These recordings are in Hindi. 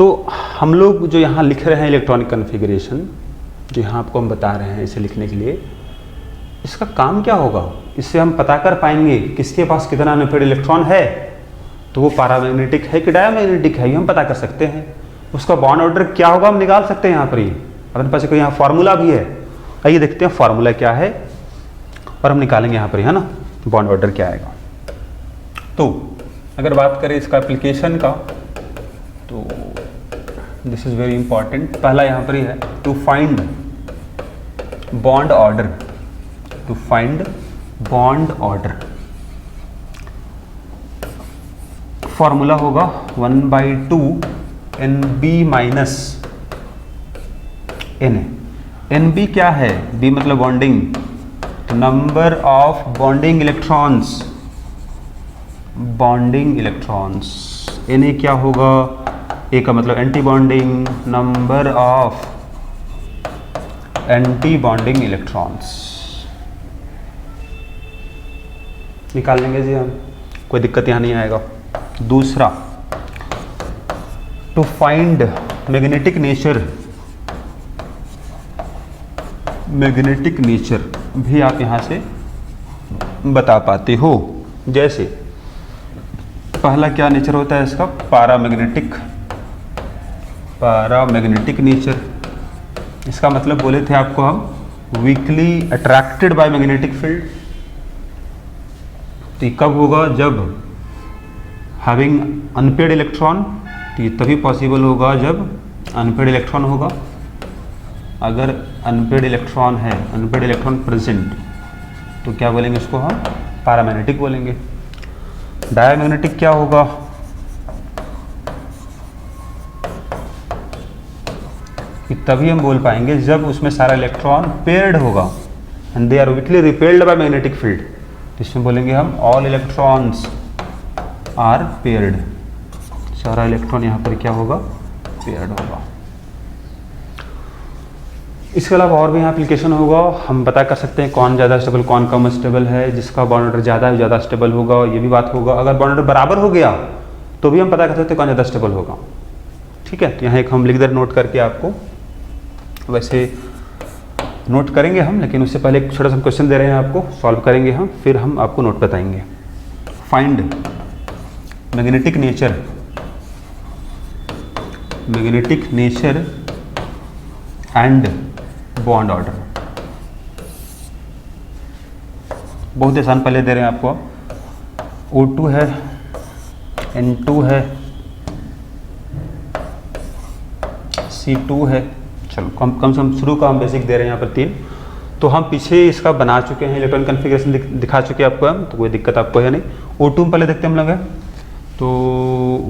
तो हम लोग जो यहाँ लिख रहे हैं इलेक्ट्रॉनिक कन्फिग्रेशन, जो यहाँ आपको हम बता रहे हैं इसे लिखने के लिए, इसका काम क्या होगा? इससे हम पता कर पाएंगे किसके पास कितना अनपेयर्ड इलेक्ट्रॉन है, तो वो पैरामैग्नेटिक है कि डायमैग्नेटिक है, ये हम पता कर सकते हैं। उसका बॉन्ड ऑर्डर क्या होगा हम निकाल सकते हैं यहाँ पर ही। अपने पास कोई यहाँ फार्मूला भी है, आइए देखते हैं फार्मूला क्या है और हम निकालेंगे यहाँ पर ही, है ना, बॉन्ड ऑर्डर क्या आएगा। तो अगर बात करें इसका एप्लीकेशन का, तो दिस इज वेरी इंपॉर्टेंट। पहला यहाँ पर ही है to find bond order, to find bond order. Formula होगा 1/2 NB माइनस Na। NB क्या है? B मतलब बॉन्डिंग, तो number of bonding electrons, bonding electrons. Na क्या होगा? A का मतलब anti bonding, number of anti bonding electrons निकाल लेंगे जी हम, कोई दिक्कत यहाँ नहीं आएगा। दूसरा to find magnetic nature, magnetic nature भी आप यहाँ से बता पाते हो। जैसे पहला क्या नेचर होता है इसका? Paramagnetic, paramagnetic nature. इसका मतलब बोले थे आपको हम weekly attracted by magnetic field. तो ये कब होगा? जब हैविंग अनपेयर्ड इलेक्ट्रॉन, तो ये तभी पॉसिबल होगा जब अनपेयर्ड इलेक्ट्रॉन होगा। अगर अनपेयर्ड इलेक्ट्रॉन है, अनपेयर्ड इलेक्ट्रॉन प्रेजेंट, तो क्या बोलेंगे इसको हम? पैरामैग्नेटिक बोलेंगे। डायमैग्नेटिक क्या होगा? कि तभी हम बोल पाएंगे जब उसमें सारा इलेक्ट्रॉन पेयर्ड होगा and they are weakly repelled by magnetic field. तो इसमें बोलेंगे हम ऑल इलेक्ट्रॉन्स आर पेयर्ड, सारा इलेक्ट्रॉन यहाँ पर क्या होगा? पेयर्ड होगा। इसके अलावा और भी यहाँ एप्लीकेशन होगा, हम पता कर सकते हैं कौन ज़्यादा स्टेबल कौन कम स्टेबल है। जिसका बॉन्ड ऑर्डर ज़्यादा स्टेबल होगा, ये भी बात होगा। अगर बॉन्ड ऑर्डर बराबर हो गया तो भी हम पता कर सकते हैं कौन ज़्यादा स्टेबल होगा। ठीक है, तो यहाँ एक हम लिख दे नोट करके आपको, वैसे नोट करेंगे हम, लेकिन उससे पहले एक छोटा सा क्वेश्चन दे रहे हैं आपको, सॉल्व करेंगे हम, फिर हम आपको नोट बताएंगे। Find magnetic nature, magnetic nature and bond order. बहुत आसान पहले दे रहे हैं आपको, O2 है, N2 है, C2 है। चलो कम से कम शुरू का हम बेसिक दे रहे हैं यहाँ पर 3। तो हम पीछे इसका बना चुके हैं, इलेक्ट्रॉनिक कन्फिग्रेशन दिखा चुके हैं आपको हम, तो कोई दिक्कत आपको है नहीं। O2 में पहले देखते हैं हम लोग। तो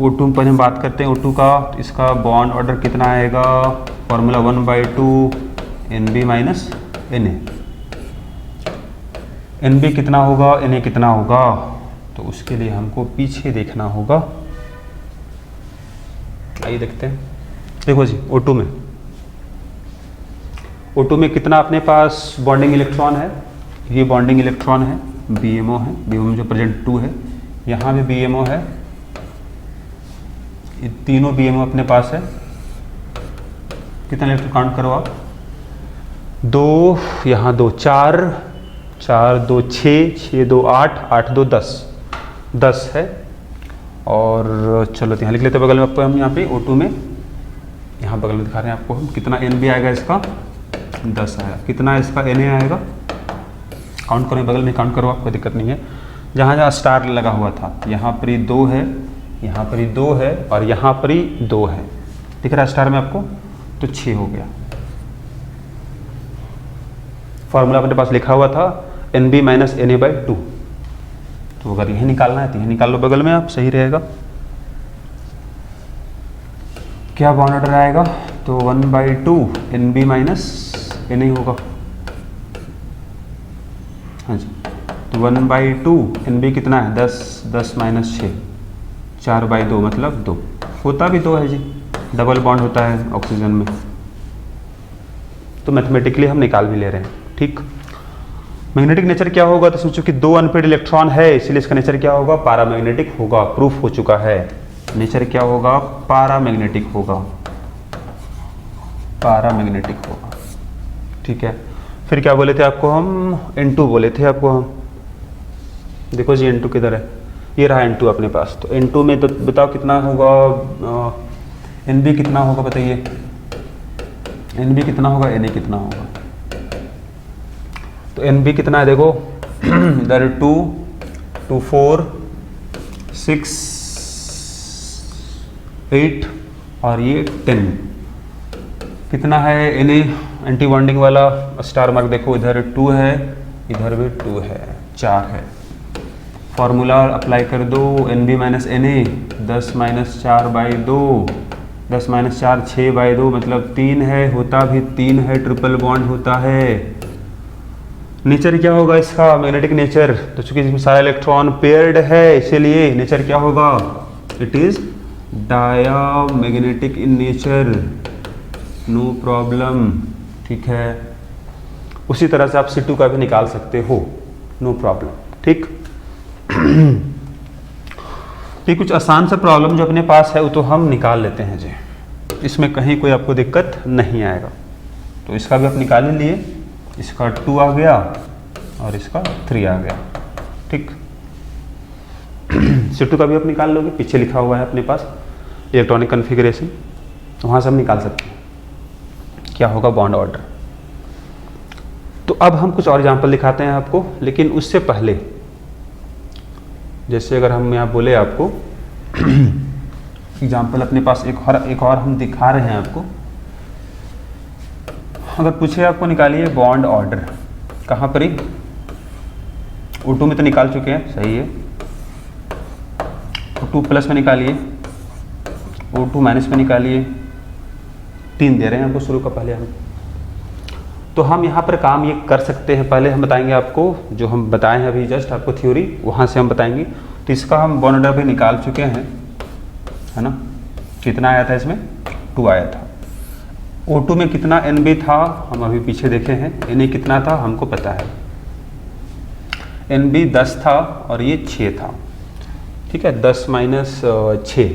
O2 में पहले हम बात करते हैं O2 का, तो इसका बॉन्ड ऑर्डर कितना आएगा? Formula 1/2 NB minus Na। NB कितना होगा, Na कितना होगा? तो उसके लिए हमको पीछे देखना होगा। आइए देखते हैं। देखो जी, O2 में कितना अपने पास बॉन्डिंग इलेक्ट्रॉन है? ये बॉन्डिंग इलेक्ट्रॉन है, BMO है, BMO जो प्रेजेंट 2 है, यहाँ भी BMO है, ये तीनों BMO अपने पास है। कितना इलेक्ट्रॉन काउंट करो आप? 2, यहाँ 2, 4, 4 2 6, 6 2 8, 8 2 10, 10 है। और चलो यहाँ लिख लेते हैं बगल में आपको हम, यहाँ पे O2 में यहाँ बगल में दिखा रहे हैं आपको हम, कितना NB आएगा इसका? 10 आएगा। कितना इसका Na आएगा? काउंट करो, बगल में काउंट करो आप, कोई दिक्कत नहीं है। जहाँ जहाँ स्टार लगा हुआ था, यहाँ पर ही 2 है, यहाँ पर ही 2 है और यहाँ पर ही 2 है, दिख रहा है स्टार में आपको? तो 6 हो गया। फॉर्मूला अपने पास लिखा हुआ था NB माइनस Na/2। तो अगर यही निकालना है तो यही निकाल लो बगल में आप, सही रहेगा। क्या बॉन्ड ऑर्डर आएगा? तो 1/2 NB माइनस Na होगा। हाँ जी, तो 1/2 NB कितना है? 10, 10 माइनस 6, 4/2 मतलब 2। होता भी 2 है जी, डबल बॉन्ड होता है ऑक्सीजन में, तो मैथमेटिकली हम निकाल भी ले रहे हैं। ठीक, मैग्नेटिक नेचर क्या होगा? तो सोचो कि 2 अनपेयर्ड इलेक्ट्रॉन है, इसलिए इसका नेचर क्या होगा? पैरामैग्नेटिक होगा, प्रूफ हो चुका है। नेचर क्या होगा, पैरामैग्नेटिक होगा, पैरामैग्नेटिक होगा। ठीक है, फिर क्या बोले थे आपको हम, N2 बोले थे आपको हम। देखो जी N2 किधर है, ये रहा N2 अपने पास। तो N2 में तो बताओ कितना होगा, NB कितना होगा बताइए, NB कितना होगा, Na कितना होगा। तो NB कितना है देखो, इधर 2 2 4 6 8 और ये 10 कितना है Na, एंटी बॉन्डिंग वाला स्टार मार्क देखो, इधर 2 है, इधर भी 2 है, 4 है। फॉर्मूला अप्लाई कर दो, NB minus Na, 10 minus 4 by 2, 10 minus 4 6 by 2 मतलब 3 है, होता भी 3 है, ट्रिपल बॉन्ड होता है। नेचर क्या होगा इसका, मैग्नेटिक नेचर, तो चूंकि इसमें सारा इलेक्ट्रॉन पेयर्ड है इसीलिए नेचर क्या होगा, it is diamagnetic in nature, no problem. ठीक है, उसी तरह से आप C2 का भी निकाल सकते हो, नो प्रॉब्लम। ठीक, ये कुछ आसान सा प्रॉब्लम जो अपने पास है वो तो हम निकाल लेते हैं जी, इसमें कहीं कोई आपको दिक्कत नहीं आएगा। तो इसका भी आप निकाल ही लिए, इसका 2 आ गया और इसका 3 आ गया। ठीक, C2 का भी आप निकाल लोगे, पीछे लिखा हुआ है अपने पास इलेक्ट्रॉनिक कॉन्फ़िगरेशन, वहाँ से हम निकाल सकते हैं क्या होगा बॉन्ड ऑर्डर। तो अब हम कुछ और एग्जाम्पल दिखाते हैं आपको, लेकिन उससे पहले जैसे अगर हम यहाँ बोले आपको एग्जाम्पल अपने पास एक और हम दिखा रहे हैं आपको। अगर पूछे आपको निकालिए बॉन्ड ऑर्डर, कहाँ पर ही, O2 में तो निकाल चुके हैं, सही है। O2 प्लस में निकालिए, O2 माइनस में निकालिए, 3 दे रहे हैं आपको शुरू का पहले हम। तो हम यहाँ पर काम ये कर सकते हैं, पहले हम बताएंगे आपको जो हम बताए हैं अभी जस्ट आपको थ्योरी, वहाँ से हम बताएंगे। तो इसका हम बॉन्ड ऑर्डर भी निकाल चुके हैं, है ना। कितना आया था इसमें, 2 आया था। O2 में कितना NB था हम अभी पीछे देखे हैं, Na कितना था हमको पता है, NB 10 था और ये 6 था। ठीक है, 10 माइनस 6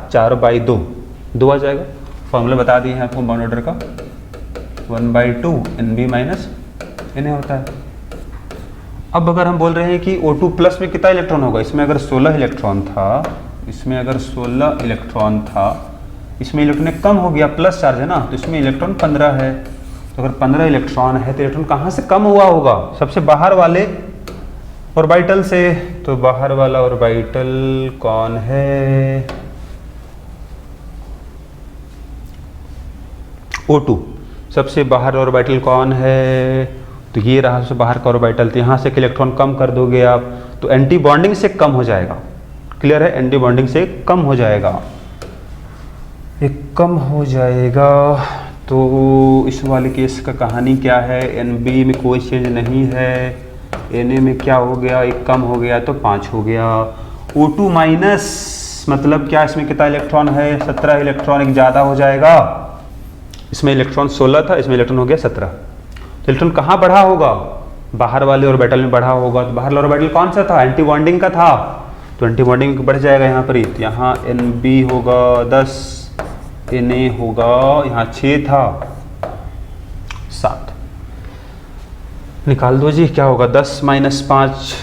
4 बाई 2 आ जाएगा। फॉर्मूला बता दिए हैं आपको बॉन्ड ऑर्डर का, 1/2 NB माइनस Na होता है। अब अगर हम बोल रहे हैं कि O2 प्लस में कितना इलेक्ट्रॉन होगा, इसमें अगर 16 इलेक्ट्रॉन था, इसमें अगर 16 इलेक्ट्रॉन था, इसमें इलेक्ट्रॉन कम हो गया, प्लस चार्ज है ना, तो इसमें इलेक्ट्रॉन 15 है। तो अगर 15 इलेक्ट्रॉन है तो इलेक्ट्रॉन कहाँ से कम हुआ होगा, सबसे बाहर वाले ऑर्बिटल से। तो बाहर वाला ऑर्बिटल कौन है, O2। सबसे बाहर ऑर्बिटल कौन है, तो ये रहा सबसे बाहर का ऑर्बिटल। तो यहाँ से एक इलेक्ट्रॉन कम कर दोगे आप तो एंटी बॉन्डिंग से कम हो जाएगा, क्लियर है, एंटी बॉन्डिंग से कम हो जाएगा, एक कम हो जाएगा। तो इस वाले केस का कहानी क्या है, NB में कोई चेंज नहीं है, Na में क्या हो गया, एक कम हो गया तो 5 हो गया। O2 माइनस मतलब क्या, इसमें कितना इलेक्ट्रॉन है, 17 इलेक्ट्रॉन, एक ज़्यादा हो जाएगा। इसमें इलेक्ट्रॉन 16 था, इसमें इलेक्ट्रॉन हो गया 17। तो इलेक्ट्रॉन कहाँ बढ़ा होगा, बाहर वाले ऑर्बिटल में बढ़ा होगा। तो बाहर वाला ऑर्बिटल कौन सा था, एंटी बॉन्डिंग का था, तो एंटी बॉन्डिंग बढ़ जाएगा यहाँ पर ही। तो यहाँ NB होगा 10, Na होगा यहाँ 6 था 7। निकाल दो जी, क्या होगा, 10 माइनस 5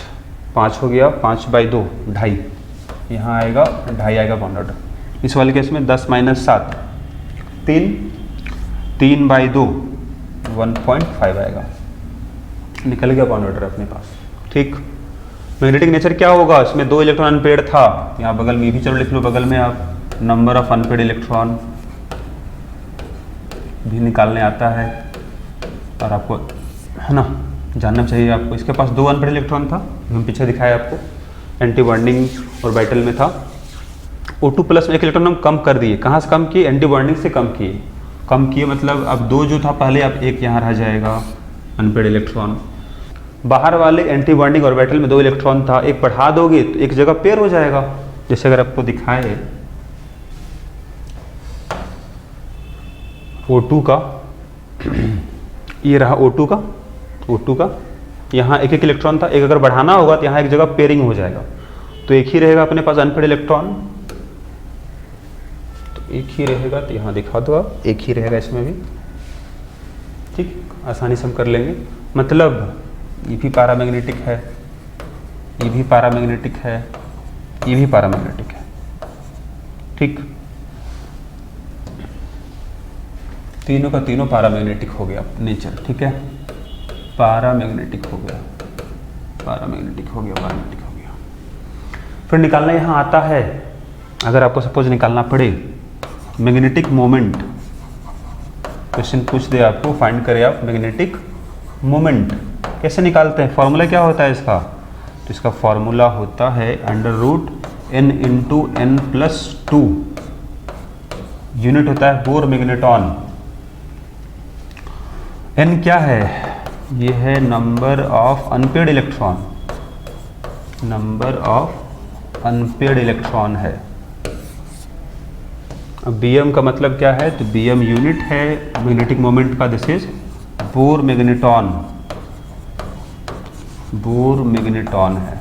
5 हो गया, 5/2 2.5, यहाँ आएगा 2.5 आएगा बॉन्ड ऑर्डर। इस वाले केस में 10 माइनस 7 3/2 1.5 आएगा, निकल गया बॉन्ड ऑर्डर अपने पास। ठीक, मैग्नेटिक नेचर क्या होगा, इसमें 2 इलेक्ट्रॉन अनपेड था, यहाँ बगल में भी चलो लिख लो, बगल में आप नंबर ऑफ अनपेड इलेक्ट्रॉन भी निकालने आता है और आपको, है ना, जानना चाहिए आपको। इसके पास 2 अनपेड इलेक्ट्रॉन था, हम पीछे दिखाया आपको, एंटी बॉन्डिंग ऑर्बिटल में था। O2 प्लस में एक इलेक्ट्रॉन हम कम कर दिए, कहाँ से कम किए, एंटी बॉन्डिंग से कम किए मतलब अब 2 जो था पहले, अब 1 यहाँ रह जाएगा अनपेड इलेक्ट्रॉन। बाहर वाले एंटी बॉन्डिंग ऑर्बिटल में 2 इलेक्ट्रॉन था, एक बढ़ा दोगे तो एक जगह पेयर हो जाएगा। जैसे अगर आपको दिखाए O2 का, ये रहा O2 का यहाँ एक इलेक्ट्रॉन था, एक अगर बढ़ाना होगा तो यहाँ एक जगह पेयरिंग हो जाएगा, तो एक ही रहेगा अपने पास अनपेड इलेक्ट्रॉन, एक ही रहेगा, तो यहाँ दिखा दो आप, एक ही रहेगा इसमें भी, ठीक, आसानी से हम कर लेंगे। मतलब ये भी पैरामैग्नेटिक है, ये भी पैरामैग्नेटिक है, ये भी पैरामैग्नेटिक है, ठीक, तीनों का तीनों पैरामैग्नेटिक हो गया नेचर, ठीक है, पैरामैग्नेटिक हो गया, पैरामैग्नेटिक हो गया, पैरामैग्नेटिक हो गया। फिर निकालना यहाँ आता है, अगर आपको सपोज निकालना पड़े मैग्नेटिक मोमेंट, क्वेश्चन पूछ दे आपको, फाइंड करें आप मैग्नेटिक मोमेंट, कैसे निकालते हैं, फॉर्मूला क्या होता है इसका, तो इसका फॉर्मूला होता है √n × n+2, यूनिट होता है बोर मैग्नेटॉन। n क्या है, ये है number of unpaired electron, number of unpaired electron है। अब bm का मतलब क्या है, तो bm यूनिट है मैग्नेटिक मोमेंट का, this is bore magneton, bore magneton है।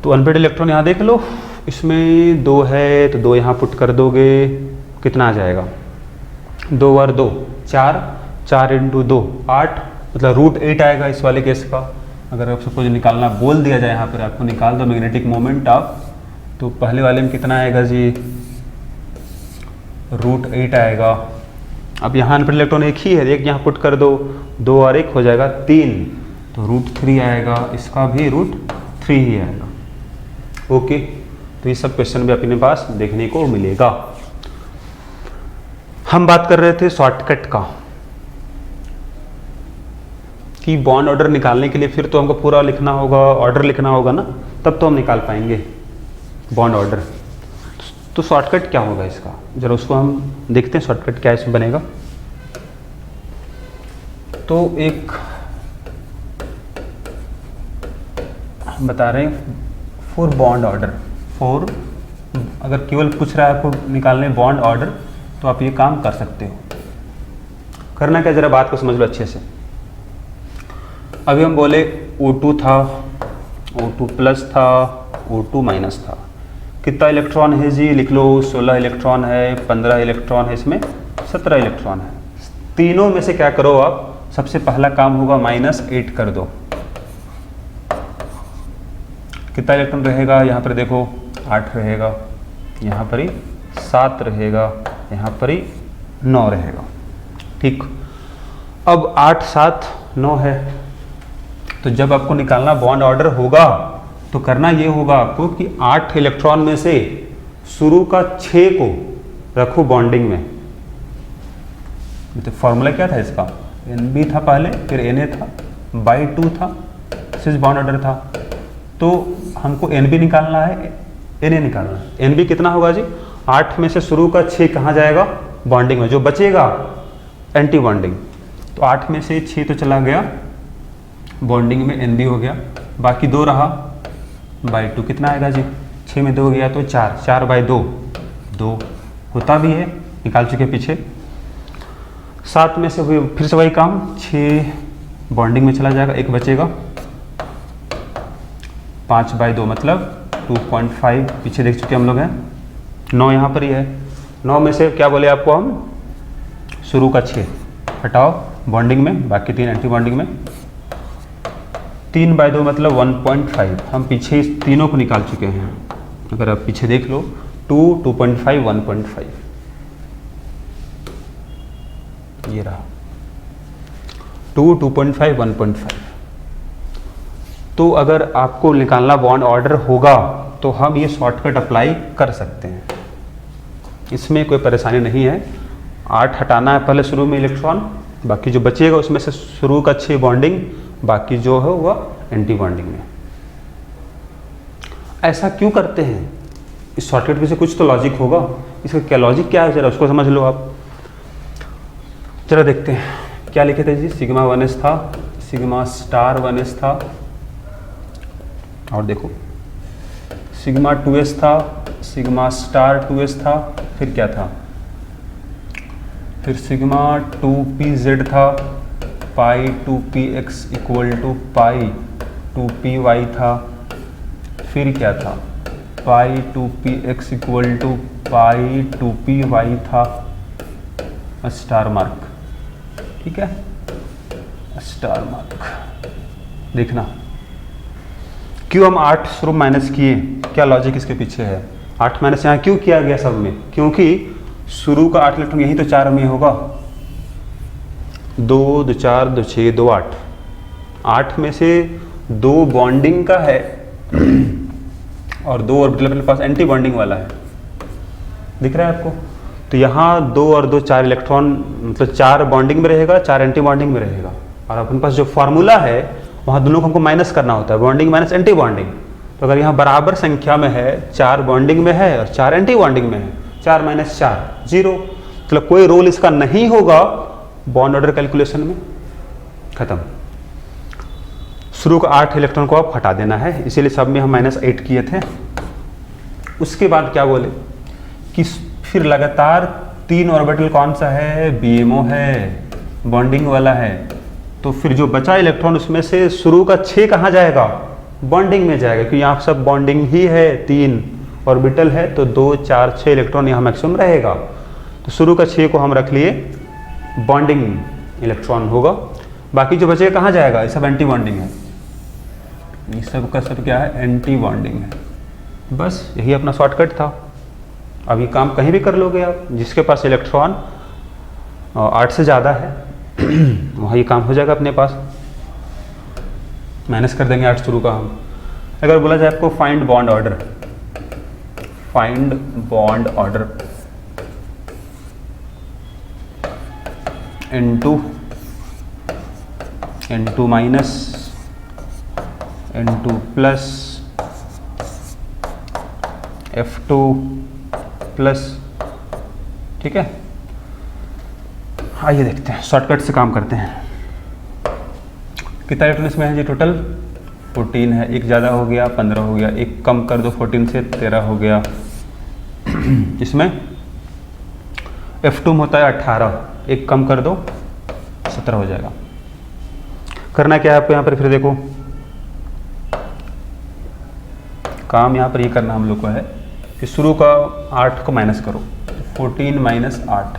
तो अनपेयर्ड इलेक्ट्रॉन यहाँ देख लो, इसमें 2 है तो 2 यहाँ पुट कर दोगे, कितना आ जाएगा, 2 और 2 4, 4 × 2 8, मतलब √8 आएगा इस वाले केस का। अगर आप सपोज निकालना बोल दिया जाए यहाँ पर आपको, निकाल दो मैग्नेटिक मोमेंट आप, तो पहले वाले में कितना आएगा जी, √8 आएगा। अब यहाँ अनपेयर्ड इलेक्ट्रॉन एक ही है, एक यहाँ पुट कर दो, 2 और 1 हो जाएगा 3, तो √3 आएगा, इसका भी √3 ही आएगा। ओके, तो ये सब क्वेश्चन भी अपने पास देखने को मिलेगा। हम बात कर रहे थे शॉर्टकट का, कि बॉन्ड ऑर्डर निकालने के लिए फिर तो हमको पूरा लिखना होगा, ऑर्डर लिखना होगा ना, तब तो हम निकाल पाएंगे बॉन्ड ऑर्डर। तो शॉर्टकट क्या होगा इसका, जरा उसको हम देखते हैं, शॉर्टकट क्या इसमें बनेगा। तो एक हम बता रहे हैं फॉर बॉन्ड ऑर्डर, फॉर, अगर केवल पूछ रहा है आपको निकालने बॉन्ड ऑर्डर, तो आप ये काम कर सकते हो। करना क्या, जरा बात को समझ लो अच्छे से। अभी हम बोले O2 था, O2+ था, O2- था, कितना इलेक्ट्रॉन है जी, लिख लो, 16 इलेक्ट्रॉन है, 15 इलेक्ट्रॉन है, इसमें 17 इलेक्ट्रॉन है। तीनों में से क्या करो आप, सबसे पहला काम होगा -8 कर दो, कितना इलेक्ट्रॉन रहेगा, यहाँ पर देखो 8 रहेगा, यहाँ पर ही 7 रहेगा, यहाँ पर ही 9 रहेगा, ठीक। अब 8, 7, 9 है, तो जब आपको निकालना बॉन्ड ऑर्डर होगा तो करना ये होगा आपको कि 8 इलेक्ट्रॉन में से शुरू का 6 को रखो बॉन्डिंग में। तो फॉर्मूला क्या था इसका, Nb था पहले, फिर Na था, /2 था, सिस बॉन्ड ऑर्डर था। तो हमको Nb निकालना है, Na निकालना है। Nb कितना होगा जी, 8 में से शुरू का 6 कहाँ जाएगा, बॉन्डिंग में, जो बचेगा एंटी बॉन्डिंग। तो 8 में से 6 तो चला गया बॉन्डिंग में, Nb हो गया, बाकी 2 रहा, /2 कितना आएगा जी, 6 में 2 गया तो 4, 4/2 2 होता भी है, निकाल चुके पीछे। 7 में से फिर से वही काम, 6 बॉन्डिंग में चला जाएगा, 1 बचेगा, 5/2 मतलब 2.5 पीछे देख चुके हम लोग हैं। 9 यहाँ पर ही है, 9 में से क्या बोले आपको हम, शुरू का 6 हटाओ बॉन्डिंग में, बाकी 3 एंटी बॉन्डिंग में, 3/2 मतलब 1.5। हम पीछे इस तीनों को निकाल चुके हैं, अगर आप पीछे देख लो, 2, 2.5, 1.5, ये रहा 2, 2.5, 1.5। तो अगर आपको निकालना बॉन्ड ऑर्डर होगा तो हम ये शॉर्टकट अप्लाई कर सकते हैं, इसमें कोई परेशानी नहीं है। 8 हटाना है पहले शुरू में इलेक्ट्रॉन, बाकी जो बचेगा उसमें से शुरू का 6 बॉन्डिंग, बाकी जो है वह एंटी बॉन्डिंग में। ऐसा क्यों करते हैं, इस शॉर्टकट में से कुछ तो लॉजिक होगा, इसका क्या लॉजिक क्या है, जरा उसको समझ लो आप। चलो देखते हैं क्या लिखे थे जी, σ1s था, σ*1s था, और देखो σ2s था, σ*2s था, फिर क्या था, फिर σ2pz था, π2px = π2py था, फिर क्या था, pi 2p x equal to pi 2p y था स्टार मार्क, ठीक है, स्टार मार्क। देखना क्यों हम 8 शुरू माइनस किए, क्या लॉजिक इसके पीछे है। 8 माइनस यहाँ क्यों किया गया सब में, क्योंकि शुरू का 8 इलेक्ट्रॉन यही तो 4 में होगा। 2 2 4 2 6 2 8, 8 में से 2 बॉन्डिंग का है और 2 ऑर्बिटल अपने पास एंटी बॉन्डिंग वाला है, दिख रहा है आपको। तो यहाँ 2 और 2 4 इलेक्ट्रॉन, मतलब 4 बॉन्डिंग में रहेगा, 4 एंटी बॉन्डिंग में रहेगा। और अपने पास जो फार्मूला है वहाँ दोनों को हमको माइनस करना होता है, बॉन्डिंग माइनस एंटी बॉन्डिंग। तो अगर यहाँ बराबर संख्या में है, 4 बॉन्डिंग में है और 4 एंटी बॉन्डिंग में है, 4 माइनस 4 0, मतलब कोई रोल इसका नहीं होगा बॉन्ड ऑर्डर कैलकुलेशन में, खत्म। शुरू का 8 इलेक्ट्रॉन को आप हटा देना है, इसीलिए सब में हम -8 किए थे। उसके बाद क्या बोले कि फिर लगातार 3 ऑर्बिटल कौन सा है, BMO है, बॉन्डिंग वाला है। तो फिर जो बचा इलेक्ट्रॉन उसमें से शुरू का 6 कहाँ जाएगा, बॉन्डिंग में जाएगा, क्योंकि यहाँ सब बॉन्डिंग ही है, 3 ऑर्बिटल है, तो 2 4 6 इलेक्ट्रॉन यहाँ मैक्सिमम रहेगा। तो शुरू का 6 को हम रख लिए बॉन्डिंग इलेक्ट्रॉन होगा, बाकी जो बचेगा कहाँ जाएगा, ये सब एंटी बॉन्डिंग है, ये सब का सब क्या है, एंटी बॉन्डिंग है। बस यही अपना शॉर्टकट था। अब ये काम कहीं भी कर लोगे आप, जिसके पास इलेक्ट्रॉन 8 से ज़्यादा है वहाँ ये काम हो जाएगा अपने पास, माइनस कर देंगे 8 शुरू का हम। अगर बोला जाए आपको find bond order, find bond order N2 minus N2 plus F2 plus, ठीक है। आइए देखते हैं, शॉर्टकट से काम करते हैं। कितना इलेक्ट्रॉन इसमें है जी, टोटल 14 है, एक ज़्यादा हो गया 15 हो गया, एक कम कर दो 14 से 13 हो गया। इसमें F2 होता है 18, एक कम कर दो 17 हो जाएगा। करना क्या है आपको यहाँ पर, फिर देखो काम यहाँ पर ये करना हम लोग को है कि शुरू का 8 को माइनस करो, 14 माइनस 8,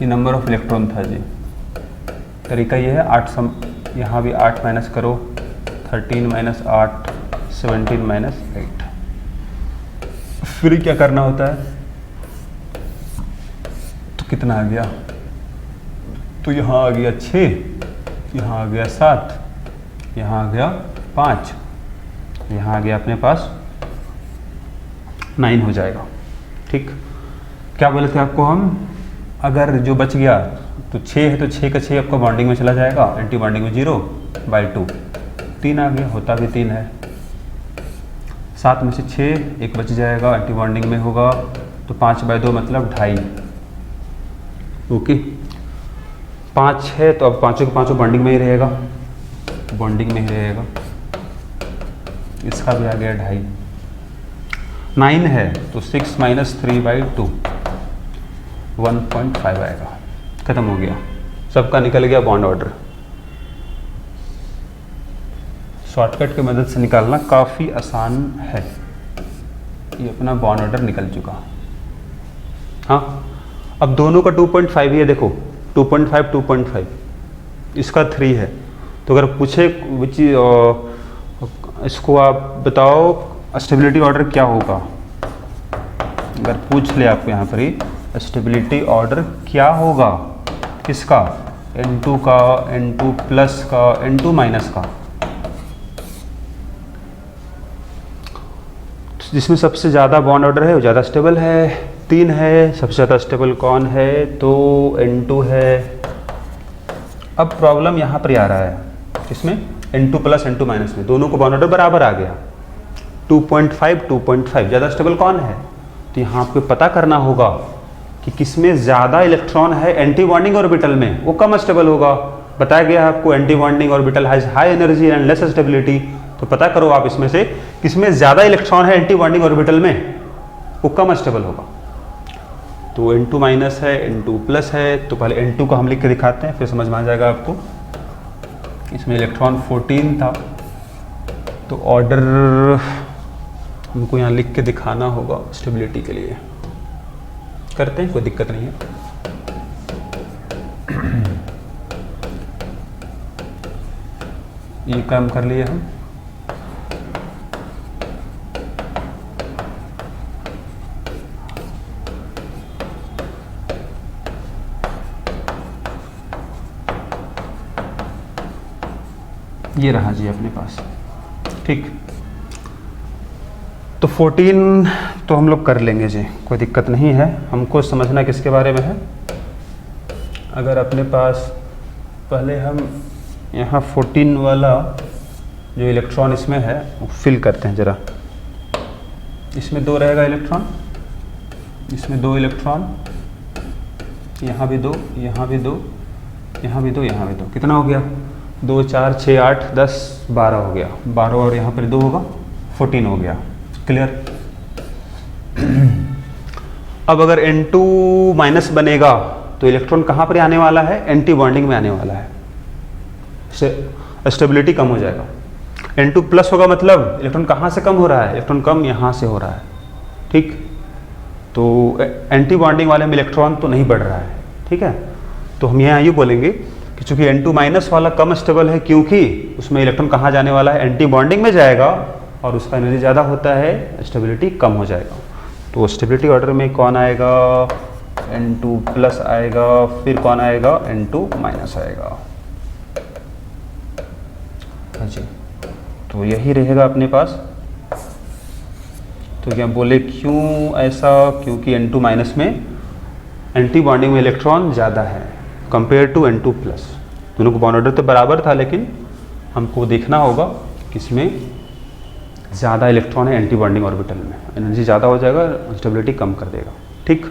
ये नंबर ऑफ इलेक्ट्रॉन था जी। तरीका ये है, 8 यहाँ भी 8 माइनस करो, 13 माइनस 8 17 माइनस 8। फिर क्या करना होता है, तो कितना आ गया, तो यहाँ आ गया 6, यहाँ आ गया 7, यहाँ आ गया 5, यहाँ आ गया अपने पास 9 हो जाएगा, ठीक। क्या बोले थे आपको हम, अगर जो बच गया तो 6 है तो 6 का 6 आपका बॉन्डिंग में चला जाएगा, एंटी बॉन्डिंग में 0/2, 3 आ गया, होता भी 3 है। 7 में से 6 एक बच जाएगा, एंटी बॉन्डिंग में होगा, तो 5/2 मतलब 2.5, ओके। 5 है तो अब पाँचों के पाँचों बॉन्डिंग में ही रहेगा, बॉन्डिंग में ही रहेगा, इसका भी आ गया 2.5। 9 है तो 6 माइनस 3/2 1.5 आएगा, खत्म हो गया, सबका निकल गया बॉन्ड ऑर्डर। शॉर्टकट की मदद से निकालना काफ़ी आसान है। ये अपना बॉन्ड ऑर्डर निकल चुका। हाँ, अब दोनों का 2.5 ही है, देखो 2.5 2.5, इसका 3 है। तो अगर पूछे इसको आप बताओ स्टेबिलिटी ऑर्डर क्या होगा, अगर पूछ ले आपको यहाँ पर ही स्टेबिलिटी ऑर्डर क्या होगा, किसका, N2 का, N2 प्लस का, N2 माइनस का, जिसमें सबसे ज़्यादा बॉन्ड ऑर्डर है वो ज़्यादा स्टेबल है। 3 है, सबसे ज़्यादा स्टेबल कौन है, तो N2 है। अब प्रॉब्लम यहाँ पर आ रहा है, इसमें N2 प्लस N2 माइनस में दोनों को बॉन्ड ऑर्डर बराबर आ गया, 2.5 2.5, ज़्यादा स्टेबल कौन है। तो यहाँ आपको पता करना होगा कि किसमें ज़्यादा इलेक्ट्रॉन है एंटी बॉन्डिंग ऑर्बिटल में, वो कम स्टेबल होगा। बताया गया है आपको anti bonding orbital has high energy and less stability. तो पता करो आप इसमें से किसमें ज़्यादा इलेक्ट्रॉन है एंटी बॉन्डिंग ऑर्बिटल में, वो कम स्टेबल होगा। तो N2 माइनस है, N2 प्लस है, तो पहले N2 को हम लिख के दिखाते हैं, फिर समझ में आ जाएगा आपको। इसमें इलेक्ट्रॉन 14 था, तो ऑर्डर हमको यहाँ लिख के दिखाना होगा स्टेबिलिटी के लिए। करते हैं, कोई दिक्कत नहीं है। ये काम कर लिए हम। ये रहा जी अपने पास, ठीक। तो 14 तो हम लोग कर लेंगे जी, कोई दिक्कत नहीं है। हमको समझना किसके बारे में है, अगर अपने पास पहले हम यहाँ 14 वाला जो इलेक्ट्रॉन इसमें है वो फिल करते हैं ज़रा। इसमें 2 रहेगा इलेक्ट्रॉन, इसमें 2 इलेक्ट्रॉन, यहाँ भी 2, यहाँ भी 2, यहाँ भी 2, यहाँ भी 2। कितना हो गया? 2 4 6 8 10 12 हो गया। 12 और यहाँ पर 2 होगा, 14 हो गया। क्लियर? अब अगर N2 माइनस बनेगा तो इलेक्ट्रॉन कहाँ पर आने वाला है? एंटी बॉन्डिंग में आने वाला है, स्टेबिलिटी कम हो जाएगा। N2 प्लस होगा मतलब इलेक्ट्रॉन कहाँ से कम हो रहा है? इलेक्ट्रॉन कम यहाँ से हो रहा है, ठीक। तो एंटी बॉन्डिंग वाले में इलेक्ट्रॉन तो नहीं बढ़ रहा है, ठीक है। तो हम यहाँ ये बोलेंगे कि चूंकि N2 माइनस वाला कम स्टेबल है, क्योंकि उसमें इलेक्ट्रॉन कहाँ जाने वाला है? एंटी बॉन्डिंग में जाएगा और उसका एनर्जी ज़्यादा होता है, स्टेबिलिटी कम हो जाएगा। तो स्टेबिलिटी ऑर्डर में कौन आएगा? N2 प्लस आएगा, फिर कौन आएगा? N2 माइनस आएगा। हाँ जी, तो यही रहेगा अपने पास। तो क्या बोले क्यों ऐसा? क्योंकि N2 माइनस में एंटी बॉन्डिंग में इलेक्ट्रॉन ज़्यादा है कंपेयर टू N2 प्लस। दोनों को बॉन्ड ऑर्डर तो बराबर था, लेकिन हमको देखना होगा कि इसमें ज़्यादा इलेक्ट्रॉन है एंटी बॉन्डिंग ऑर्बिटल में, एनर्जी ज़्यादा हो जाएगा, स्टेबिलिटी कम कर देगा, ठीक।